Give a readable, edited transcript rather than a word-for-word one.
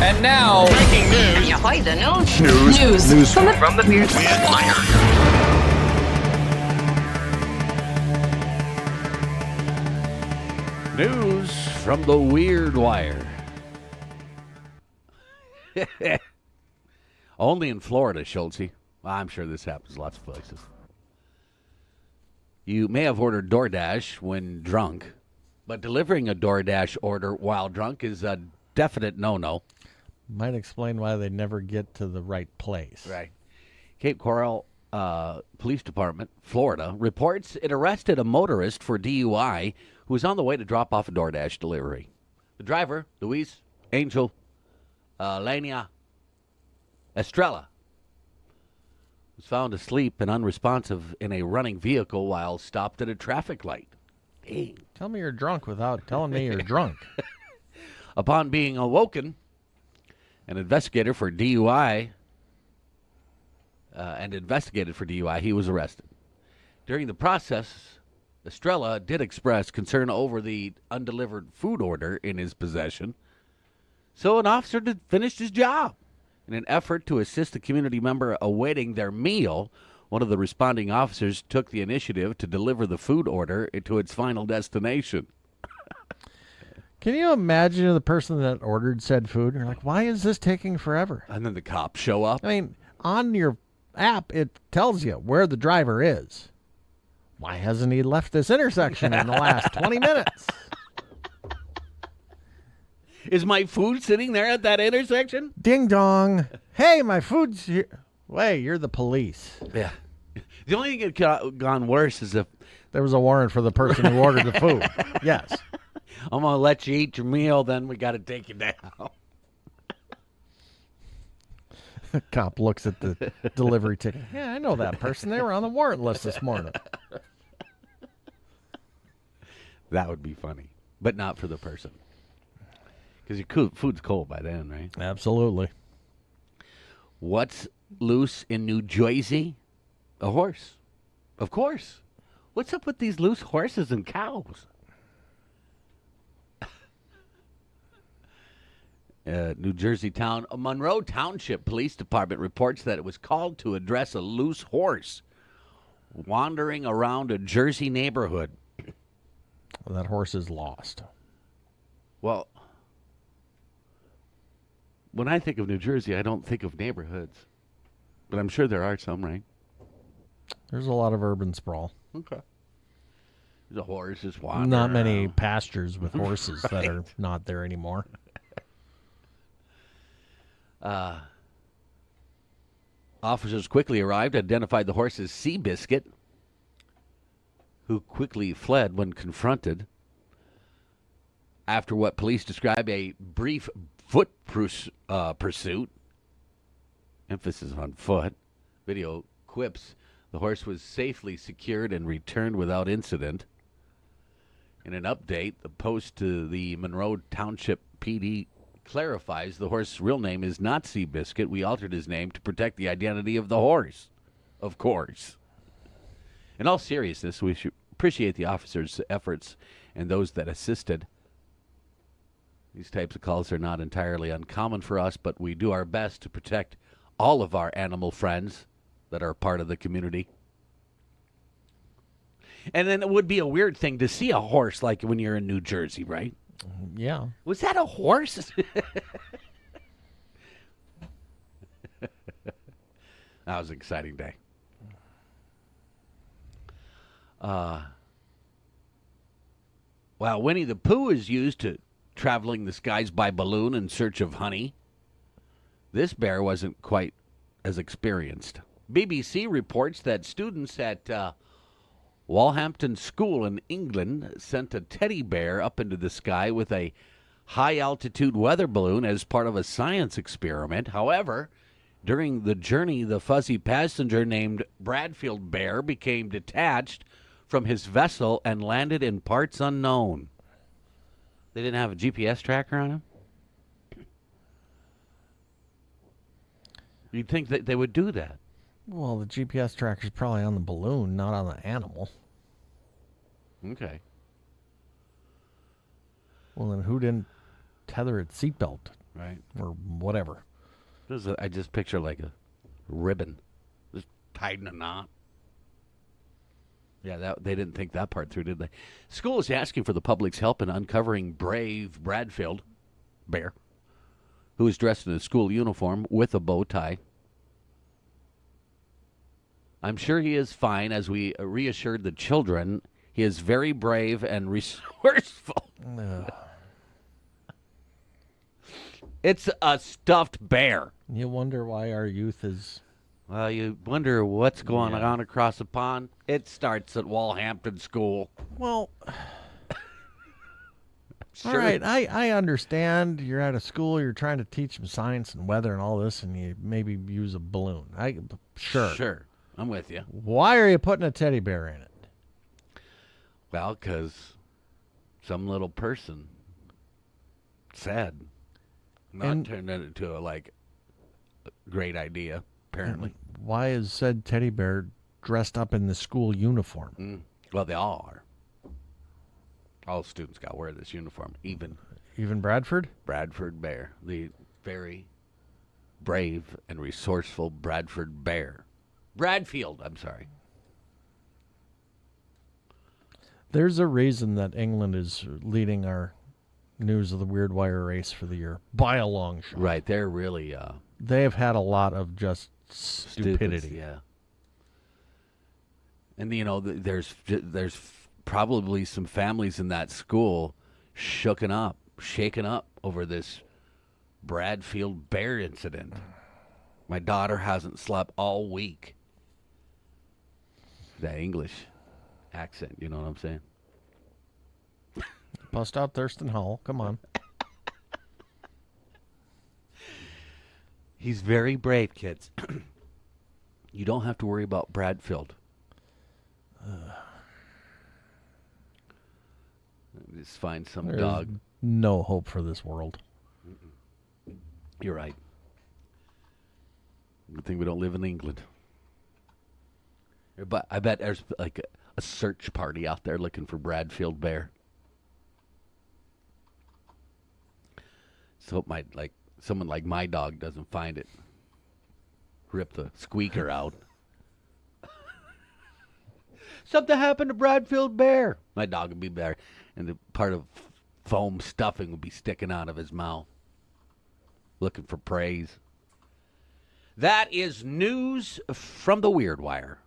And now, breaking news. Ahoy, the news. News From the Weird Wire. News from the Weird Wire. Only in Florida, Schultze. I'm sure this happens lots of places. You may have ordered DoorDash when drunk, but delivering a DoorDash order while drunk is a definite no-no. Might explain why they never get to the right place. Right. Cape Coral Police Department, Florida, reports it arrested a motorist for DUI who was on the way to drop off a DoorDash delivery. The driver, Luis Angel Alania Estrella, was found asleep and unresponsive in a running vehicle while stopped at a traffic light. Dang. Tell me you're drunk without telling me you're drunk. Upon being awoken, an investigator for DUI he was arrested. During the process, Estrella did express concern over the undelivered food order in his possession, so an officer finished his job. In an effort to assist a community member awaiting their meal, one of the responding officers took the initiative to deliver the food order to its final destination. Can you imagine the person that ordered said food? You're like, why is this taking forever? And then the cops show up. I mean, on your app, it tells you where the driver is. Why hasn't he left this intersection in the last 20 minutes? Is my food sitting there at that intersection? Ding dong. Hey, my food's here. Wait, you're the police. Yeah. The only thing that could have gone worse is if There was a warrant for the person who ordered the food. Yes. I'm going to let you eat your meal, then we got to take you down. The cop looks at the delivery ticket. Yeah, I know that person. They were on the warrant list this morning. That would be funny, but not for the person. Because your food's cold by then, right? Absolutely. What's loose in New Jersey? A horse. Of course. What's up with these loose horses and cows? New Jersey town, Monroe Township Police Department reports that it was called to address a loose horse wandering around a Jersey neighborhood. Well, that horse is lost. Well, when I think of New Jersey, I don't think of neighborhoods. But I'm sure there are some, right? There's a lot of urban sprawl. Okay. The horses wandering Not many around. pastures with horses that are not there anymore. Officers quickly arrived, identified the horse as Seabiscuit, who quickly fled when confronted. After what police describe a brief foot pursuit, emphasis on foot, video quips the horse was safely secured and returned without incident. In an update, the post to the Monroe Township PD clarifies the horse's real name is not Seabiscuit. We altered his name to protect the identity of the horse, of course. In all seriousness, we should appreciate the officers' efforts and those that assisted. These types of calls are not entirely uncommon for us, but we do our best to protect all of our animal friends that are part of the community. And then it would be a weird thing to see a horse like when you're in New Jersey, right? Yeah. Was that a horse? That was an exciting day. While Winnie the Pooh is used to traveling the skies by balloon in search of honey, this bear wasn't quite as experienced. BBC reports that students at Walhampton School in England sent a teddy bear up into the sky with a high-altitude weather balloon as part of a science experiment. However, during the journey, the fuzzy passenger named Bradfield Bear became detached from his vessel and landed in parts unknown. They didn't have a GPS tracker on him? You'd think that they would do that. Well, the GPS tracker's probably on the balloon, not on the animal. Okay. Well, then who didn't tether its seatbelt Right. or whatever. I just picture like a ribbon just tied in a knot. Yeah, they didn't think that part through, did they? School is asking for the public's help in uncovering brave Bradfield bear, who is dressed in a school uniform with a bow tie. I'm sure he is fine, as we reassured the children. He is very brave and resourceful. It's a stuffed bear. You wonder why our youth is... Well, you wonder what's going on across the pond. It starts at Walhampton School. Well, Sure. all right, I understand. You're at a school, you're trying to teach them science and weather and all this, and you maybe use a balloon. Sure. I'm with you. Why are you putting a teddy bear in it? Well, because some little person said, turned it into a great idea, apparently. Why is said teddy bear dressed up in the school uniform? Well, they all are. All students got to wear this uniform, even Bradford? Bradford Bear, the very brave and resourceful Bradford Bear. Bradfield, I'm sorry. There's a reason that England is leading our news of the Weird Wire race for the year by a long shot. Right, they're really They've had a lot of just stupidity. Yeah. And there's probably some families in that school shaken up over this Bradfield bear incident. My daughter hasn't slept all week. That English accent, you know what I'm saying? Bust out Thurston Hall. Come on. He's very brave, kids. You don't have to worry about Bradfield. Just find some There's dog. no hope for this world. You're right. Good thing we don't live in England. But I bet there's like a search party out there looking for Bradfield bear. So it might someone like my dog doesn't find it. Rip the squeaker out. Something happened to Bradfield bear. My dog would be there, and the part of foam stuffing would be sticking out of his mouth, looking for praise. That is news from the Weird Wire.